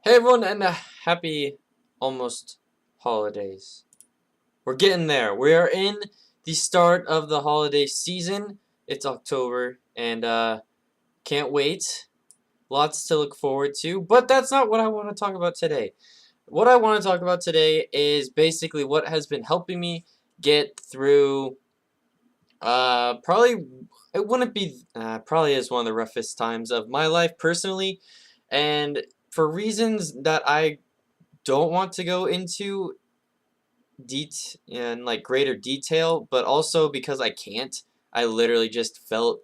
Hey everyone, and happy almost holidays. We're getting there. We are in the start of the holiday season. It's October, and can't wait. Lots to look forward to, but that's not what I want to talk about today. What I want to talk about today is basically what has been helping me get through. Probably it wouldn't be. Probably is one of the roughest times of my life personally, and for reasons that I don't want to go into in like greater detail, but also because I can't. I literally just felt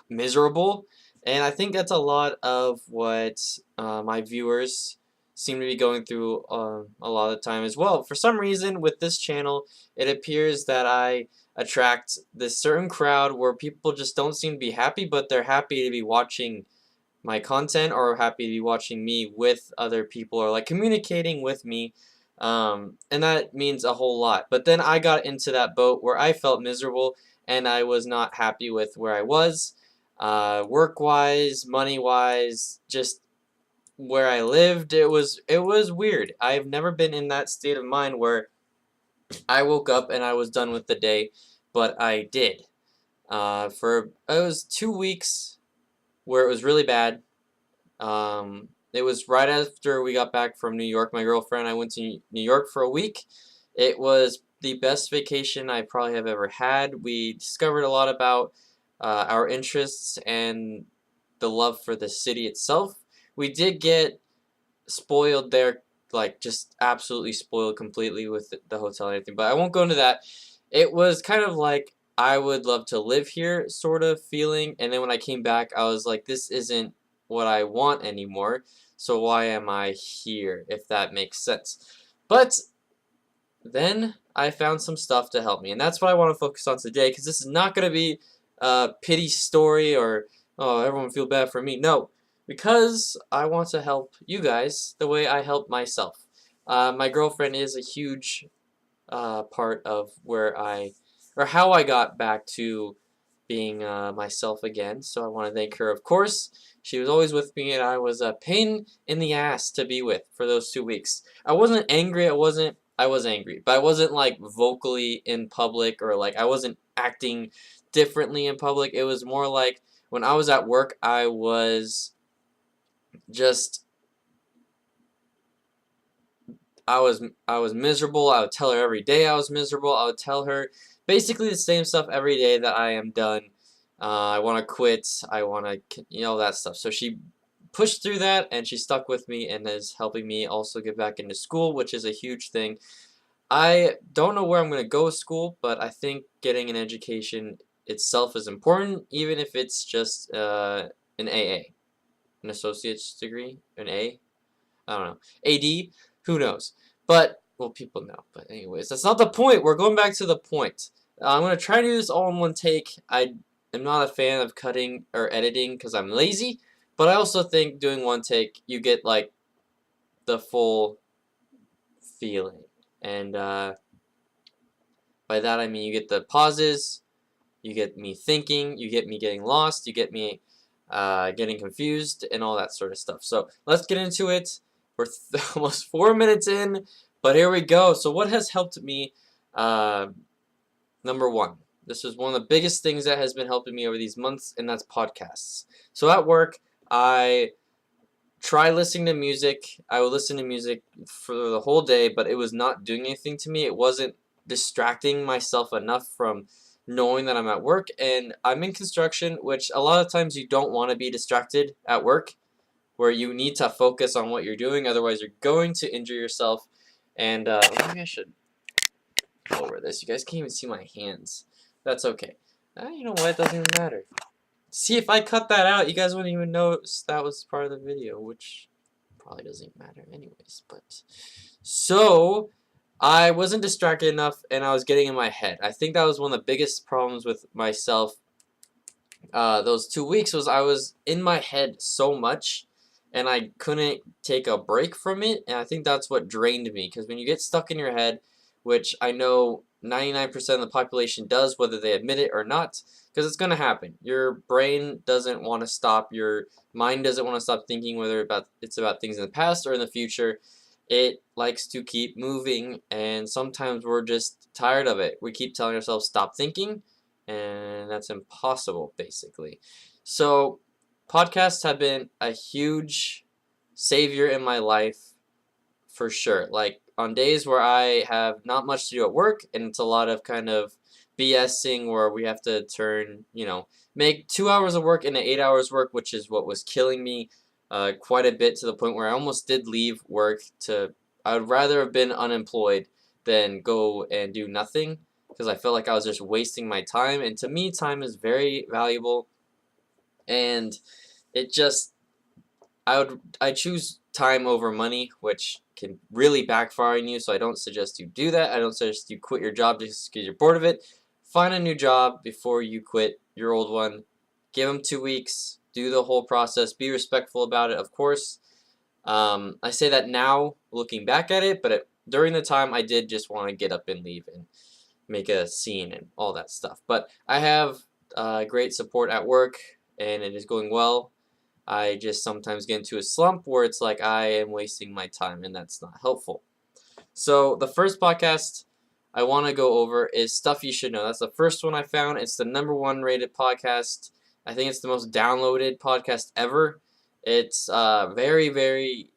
miserable, and I think that's a lot of what my viewers seem to be going through a lot of the time as well. For some reason, with this channel, it appears that I attract this certain crowd where people just don't seem to be happy, but they're happy to be watching my content or happy to be watching me with other people or like communicating with me, and that means a whole lot. But then I got into that boat where I felt miserable and I was not happy with where I was, work-wise, money-wise, just where I lived. It was weird. I've never been in that state of mind where I woke up and I was done with the day, but I did. For it was 2 weeks where it was really bad. It was right after we got back from New York. My girlfriend and I went to New York for a week. It was the best vacation I probably have ever had. We discovered a lot about our interests and the love for the city itself. We did get spoiled there, like just absolutely spoiled completely with the hotel and everything, but I won't go into that. It was kind of like I would love to live here sort of feeling, and then when I came back I was like, this isn't what I want anymore, so why am I here, if that makes sense. But then I found some stuff to help me, and that's what I want to focus on today, because this is not going to be a pity story or, oh, everyone feel bad for me. No, because I want to help you guys the way I help myself. My girlfriend is a huge part of how I got back to being myself again, so I want to thank her, of course. She was always with me, and I was a pain in the ass to be with for those 2 weeks. I wasn't angry, I was angry, but I wasn't like vocally in public, or like I wasn't acting differently in public. It was more like when I was at work, I was just I was miserable. I would tell her every day I was miserable. I would tell her basically the same stuff every day, that I am done. I want to quit. I want to, that stuff. So she pushed through that, and she stuck with me and is helping me also get back into school, which is a huge thing. I don't know where I'm going to go with school, but I think getting an education itself is important, even if it's just an AA, an associate's degree, an A. I don't know. AD, who knows? But, well, people know. But anyways, that's not the point. We're going back to the point. I'm going to try to do this all in one take. I am not a fan of cutting or editing because I'm lazy. But I also think doing one take, you get, like, the full feeling. And by that I mean you get the pauses, you get me thinking, you get me getting lost, you get me getting confused, and all that sort of stuff. So let's get into it. We're almost 4 minutes in, but here we go. So what has helped me? Number one, this is one of the biggest things that has been helping me over these months, and that's podcasts. So at work, I try listening to music. I would listen to music for the whole day, but it was not doing anything to me. It wasn't distracting myself enough from knowing that I'm at work, and I'm in construction, which a lot of times you don't want to be distracted at work, where you need to focus on what you're doing, otherwise you're going to injure yourself. And maybe I should lower this. You guys can't even see my hands. That's okay. You know what? It doesn't even matter. See, if I cut that out, you guys wouldn't even notice that was part of the video, which probably doesn't matter anyways. But so I wasn't distracted enough, and I was getting in my head. I think that was one of the biggest problems with myself those 2 weeks, was I was in my head so much, and I couldn't take a break from it, and I think that's what drained me, because when you get stuck in your head, which I know 99% of the population does, whether they admit it or not, because it's going to happen. Your brain doesn't want to stop. Your mind doesn't want to stop thinking, whether it's about things in the past or in the future. It likes to keep moving, and sometimes we're just tired of it. We keep telling ourselves, stop thinking, and that's impossible, basically. So, podcasts have been a huge savior in my life for sure. Like on days where I have not much to do at work and it's a lot of kind of BSing where we have to make 2 hours of work into 8 hours work, which is what was killing me quite a bit, to the point where I almost did leave work I would rather have been unemployed than go and do nothing, because I felt like I was just wasting my time. And to me, time is very valuable, and it just I choose time over money, which can really backfire on you. So I don't suggest you do that. I don't suggest you quit your job just because you're bored of it. Find a new job before you quit your old one. Give them 2 weeks. Do the whole process. Be respectful about it, of course. I say that now, looking back at it, but during the time, I did just want to get up and leave and make a scene and all that stuff. But I have great support at work, and it is going well. I just sometimes get into a slump where it's like I am wasting my time, and that's not helpful. So the first podcast I want to go over is Stuff You Should Know. That's the first one I found. It's the #1 rated podcast. I think it's the most downloaded podcast ever. It's very, very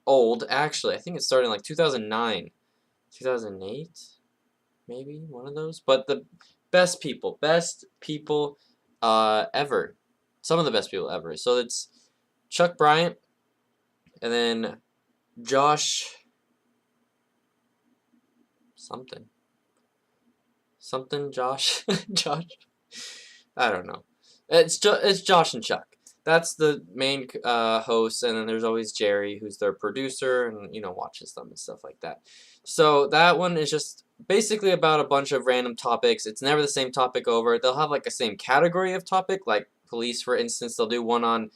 old, actually. I think it started in like 2009, 2008, maybe, one of those. But the best people ever. Some of the best people ever. So it's Chuck Bryant, and then Josh Josh Josh. I don't know. It's Josh and Chuck. That's the main host, and then there's always Jerry, who's their producer, and watches them and stuff like that. So that one is just basically about a bunch of random topics. It's never the same topic over. They'll have like a same category of topic, like police, for instance. They'll do one on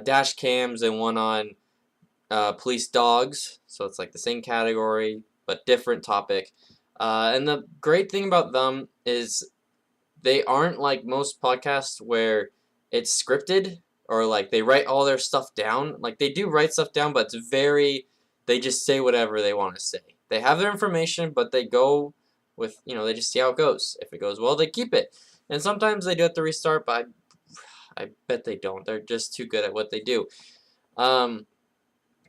dash cams and one on police dogs. So it's like the same category but different topic. And the great thing about them is they aren't like most podcasts where it's scripted, or like they write all their stuff down. Like they do write stuff down, but they just say whatever they want to say. They have their information, but they go with, they just see how it goes. If it goes well, they keep it. And sometimes they do have to restart, but I bet they don't. They're just too good at what they do. I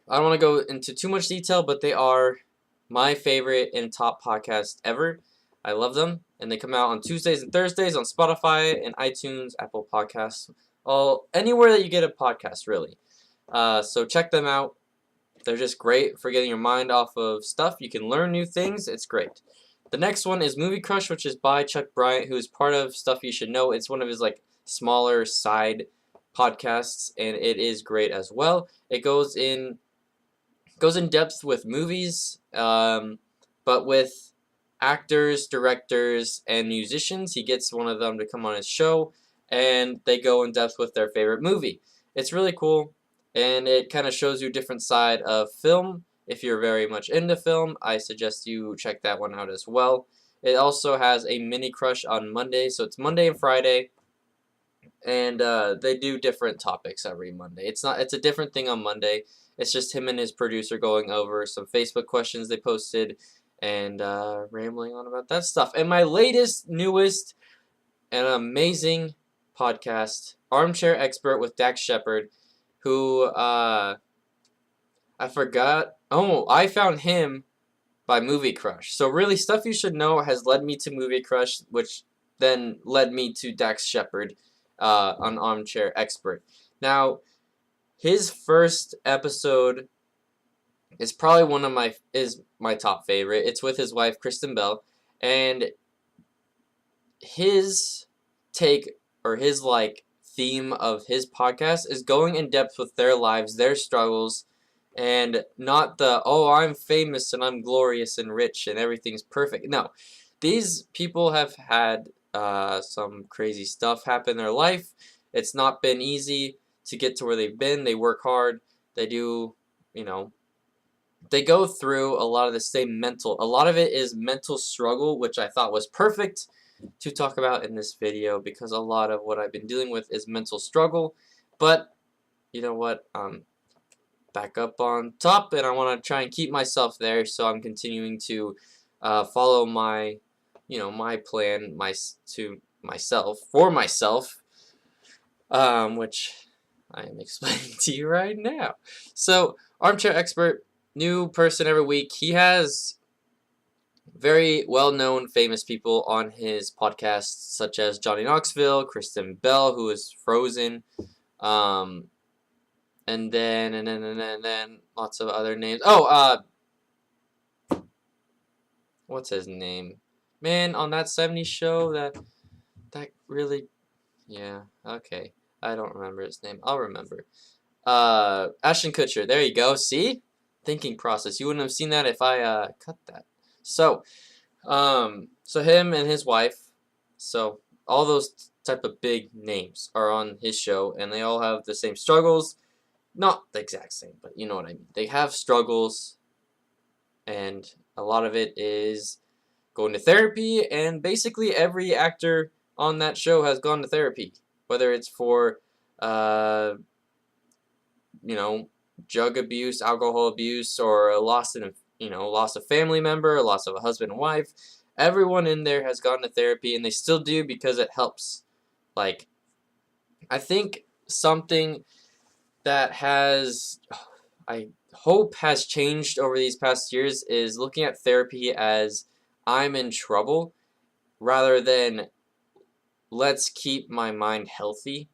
don't want to go into too much detail, but they are my favorite and top podcast ever. I love them, and they come out on Tuesdays and Thursdays on Spotify and iTunes, Apple Podcasts, anywhere that you get a podcast, really. So check them out. They're just great for getting your mind off of stuff. You can learn new things. It's great. The next one is Movie Crush, which is by Chuck Bryant, who is part of Stuff You Should Know. It's one of his like smaller side podcasts, and it is great as well. It goes in depth with movies, but with actors, directors, and musicians. He gets one of them to come on his show, and they go in depth with their favorite movie. It's really cool, and it kind of shows you a different side of film. If you're very much into film, I suggest you check that one out as well. It also has a mini crush on Monday, so it's Monday and Friday, and they do different topics every Monday. It's a different thing on Monday. It's just him and his producer going over some Facebook questions they posted and rambling on about that stuff. And my latest, newest, and amazing podcast, Armchair Expert with Dax Shepard, who I forgot. Oh, I found him by Movie Crush. So really, Stuff You Should Know has led me to Movie Crush, which then led me to Dax Shepard on Armchair Expert. Now, his first episode is probably my top favorite. It's with his wife Kristen Bell, and his take, or his like theme of his podcast, is going in depth with their lives, their struggles, and not the, oh, I'm famous and I'm glorious and rich and everything's perfect. No, these people have had some crazy stuff happen in their life. It's not been easy to get to where they've been. They work hard. They do, they go through a lot of the same a lot of it is mental struggle, which I thought was perfect to talk about in this video because a lot of what I've been dealing with is mental struggle. But you know what? Back up on top, and I want to try and keep myself there, so I'm continuing to follow my, my plan, to myself for myself, which I am explaining to you right now. So, Armchair Expert, new person every week. He has very well-known, famous people on his podcast, such as Johnny Knoxville, Kristen Bell, who is Frozen, um, and then lots of other names. Oh, what's his name? Man, on that '70s show, that really, yeah, okay. I don't remember his name. I'll remember. Ashton Kutcher. There you go. See? Thinking process. You wouldn't have seen that if I cut that. So, so him and his wife. So all those type of big names are on his show, and they all have the same struggles. Not the exact same, but you know what I mean. They have struggles, and a lot of it is going to therapy, and basically every actor on that show has gone to therapy, whether it's for, uh, you know, drug abuse, alcohol abuse, or a loss in, loss of family member, a loss of a husband and wife. Everyone in there has gone to therapy, and they still do because it helps. Like, I think something that I hope has changed over these past years is looking at therapy as I'm in trouble rather than let's keep my mind healthy.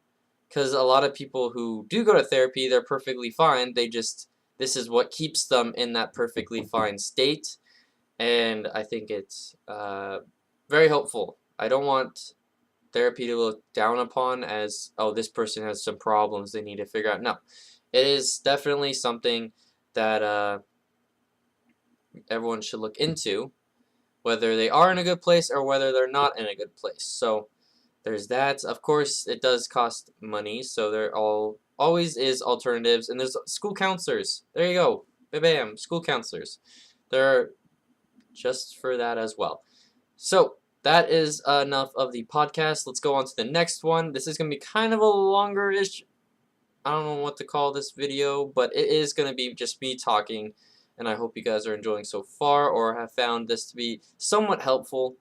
Because a lot of people who do go to therapy, they're perfectly fine. This is what keeps them in that perfectly fine state. And I think it's very helpful. I don't want therapy to look down upon as, oh, this person has some problems they need to figure out. No, it is definitely something that everyone should look into, whether they are in a good place or whether they're not in a good place. So there's that. Of course, it does cost money, so there always is alternatives, and there's school counselors. There you go. Bam, school counselors. They're just for that as well. So that is enough of the podcast. Let's go on to the next one. This is going to be kind of a longer-ish, I don't know what to call this video, but it is going to be just me talking, and I hope you guys are enjoying so far or have found this to be somewhat helpful,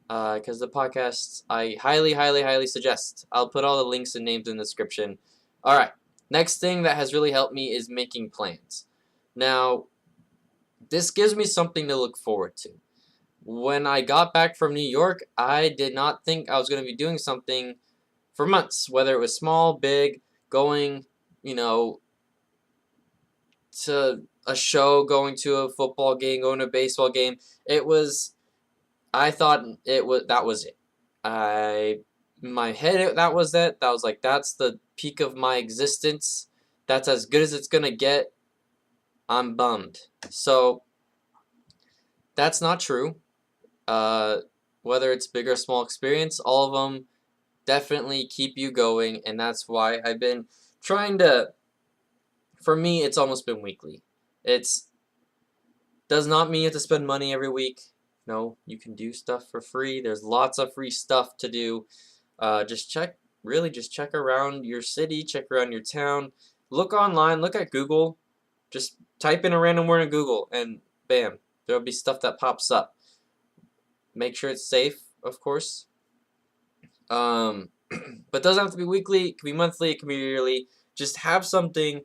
because the podcasts I highly, highly, highly suggest. I'll put all the links and names in the description. Alright, next thing that has really helped me is making plans. Now, this gives me something to look forward to. When I got back from New York, I did not think I was going to be doing something for months, whether it was small, big, going, to a show, going to a football game, going to a baseball game. I thought that was it. In my head, that was it. That was like, that's the peak of my existence. That's as good as it's going to get. I'm bummed. So, that's not true. Whether it's big or small experience, all of them definitely keep you going, and that's why I've been trying to, for me, it's almost been weekly. It's does not mean you have to spend money every week. No, you can do stuff for free. There's lots of free stuff to do. Just check around your city, check around your town, look online, look at Google, just type in a random word in Google, and bam, there'll be stuff that pops up. Make sure it's safe, of course. But it doesn't have to be weekly. It can be monthly. It can be yearly. Just have something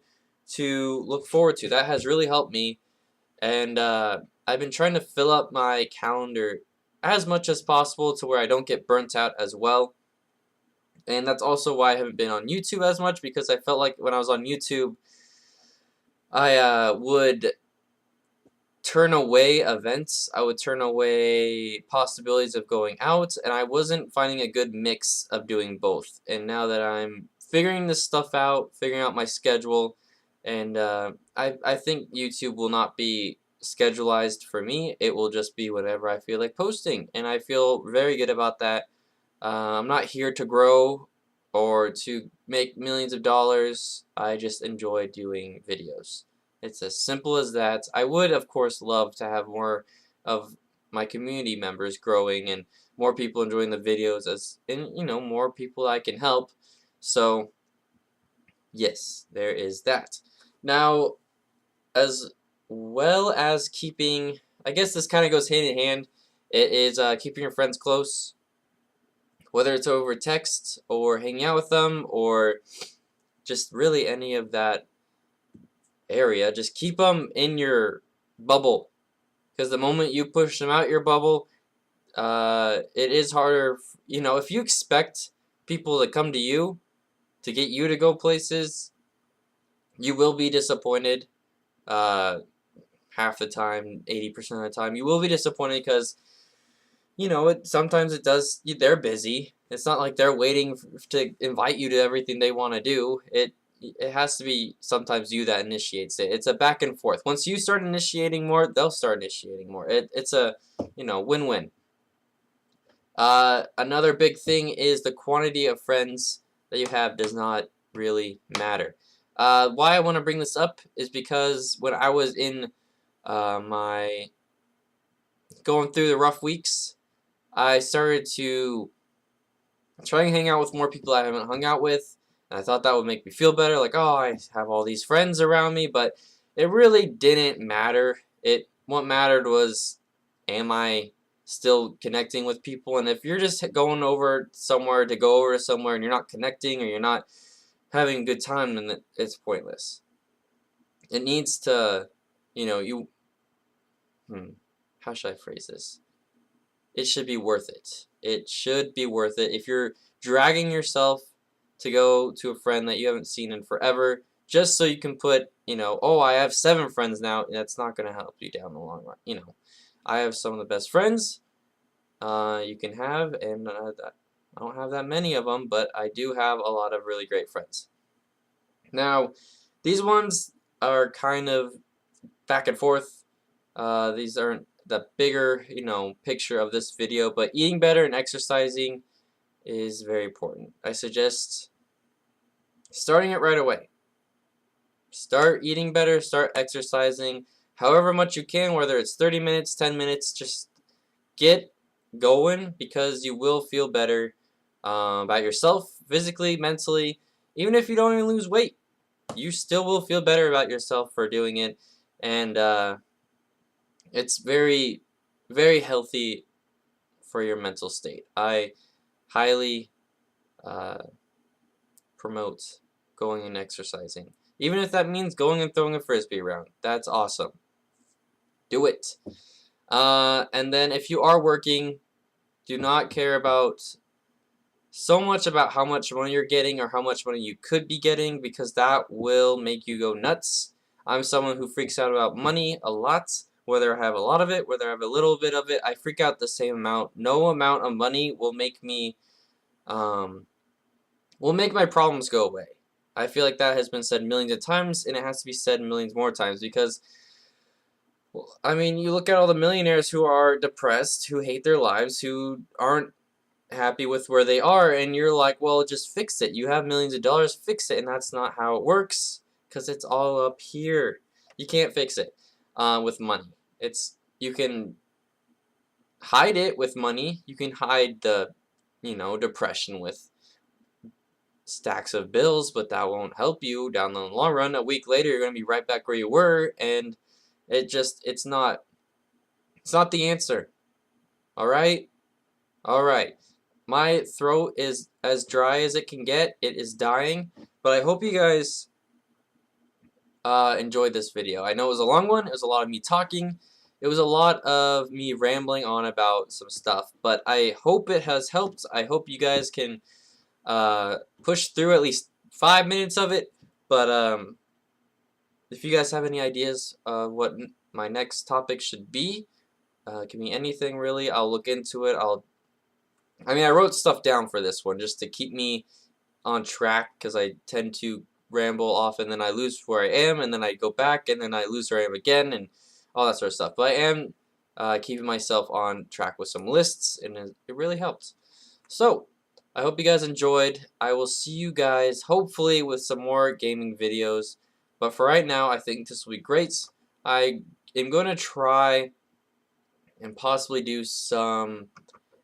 to look forward to. That has really helped me, and I've been trying to fill up my calendar as much as possible to where I don't get burnt out as well. And that's also why I haven't been on YouTube as much, because I felt like when I was on YouTube, I would turn away events, I would turn away possibilities of going out, and I wasn't finding a good mix of doing both. And now that I'm figuring this stuff out, figuring out my schedule, and I think YouTube will not be schedulized for me. It will just be whatever I feel like posting, and I feel very good about that. I'm not here to grow or to make millions of dollars. I just enjoy doing videos. It's as simple as that. I would, of course, love to have more of my community members growing and more people enjoying the videos, as and more people I can help. So yes, there is that. Now, as well as keeping, I guess this kind of goes hand in hand. It is keeping your friends close, whether it's over text or hanging out with them or just really any of that area. Just keep them in your bubble, because the moment you push them out your bubble, it is harder. If you expect people to come to you to get you to go places, you will be disappointed. Uh, Half the time, 80% of the time, you will be disappointed because sometimes it does. They're busy. It's not like they're waiting to invite you to everything they want to do. It has to be sometimes you that initiates it. It's a back and forth. Once you start initiating more, they'll start initiating more. It's a win-win. Another big thing is the quantity of friends that you have does not really matter. Why I want to bring this up is because when I was in my going through the rough weeks, I started to try and hang out with more people I haven't hung out with, and I thought that would make me feel better, like, oh, I have all these friends around me, but it really didn't matter. What mattered was, am I still connecting with people? And if you're just going over somewhere to go over to somewhere and you're not connecting or you're not having a good time, then it's pointless. It needs to, you, how should I phrase this? It should be worth it. It should be worth it. If you're dragging yourself to go to a friend that you haven't seen in forever, just so you can put, oh, I have 7 friends now, that's not going to help you down the long run. I have some of the best friends you can have, and I don't have that many of them, but I do have a lot of really great friends. Now, these ones are kind of back and forth. These aren't the bigger, picture of this video, but eating better and exercising is very important. I suggest starting it right away. Start eating better, start exercising, however much you can, whether it's 30 minutes, 10 minutes, just get going, because you will feel better about yourself, physically, mentally. Even if you don't even lose weight, you still will feel better about yourself for doing it, and it's very, very healthy for your mental state. I highly promote going and exercising. Even if that means going and throwing a frisbee around. That's awesome. Do it. And then if you are working, do not care about so much about how much money you're getting or how much money you could be getting, because that will make you go nuts. I'm someone who freaks out about money a lot. Whether I have a lot of it, whether I have a little bit of it, I freak out the same amount. No amount of money will make me, will make my problems go away. I feel like that has been said millions of times, and it has to be said millions more times, because, I mean, you look at all the millionaires who are depressed, who hate their lives, who aren't happy with where they are, and you're like, well, just fix it. You have millions of dollars, fix it. And that's not how it works, because it's all up here. You can't fix it with money. You can hide it with money. You can hide the depression with stacks of bills, but that won't help you down the long run. A week later, you're going to be right back where you were, and it's not the answer. All right? All right. My throat is as dry as it can get. It is dying, but I hope you guys enjoyed this video. I know it was a long one. It was a lot of me talking. It was a lot of me rambling on about some stuff, but I hope it has helped. I hope you guys can push through at least 5 minutes of it. But if you guys have any ideas of what my next topic should be, it can be anything really. I'll look into it. I wrote stuff down for this one just to keep me on track, because I tend to ramble off and then I lose where I am, and then I go back and then I lose where I am again, and all that sort of stuff. But I am keeping myself on track with some lists, and it really helps. So I hope you guys enjoyed. I will see you guys hopefully with some more gaming videos. But for right now, I think this will be great. I am going to try and possibly do some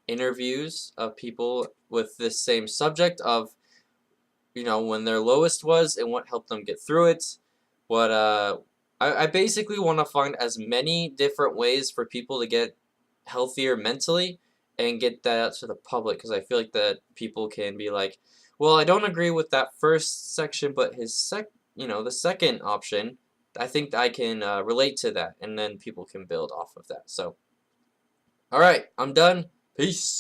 interviews of people with this same subject of, when their lowest was and what helped them get through it. What I basically want to find as many different ways for people to get healthier mentally and get that out to the public, because I feel like that people can be like, well, I don't agree with that first section, but the second option, I think I can relate to that, and then people can build off of that. So, all right, I'm done. Peace.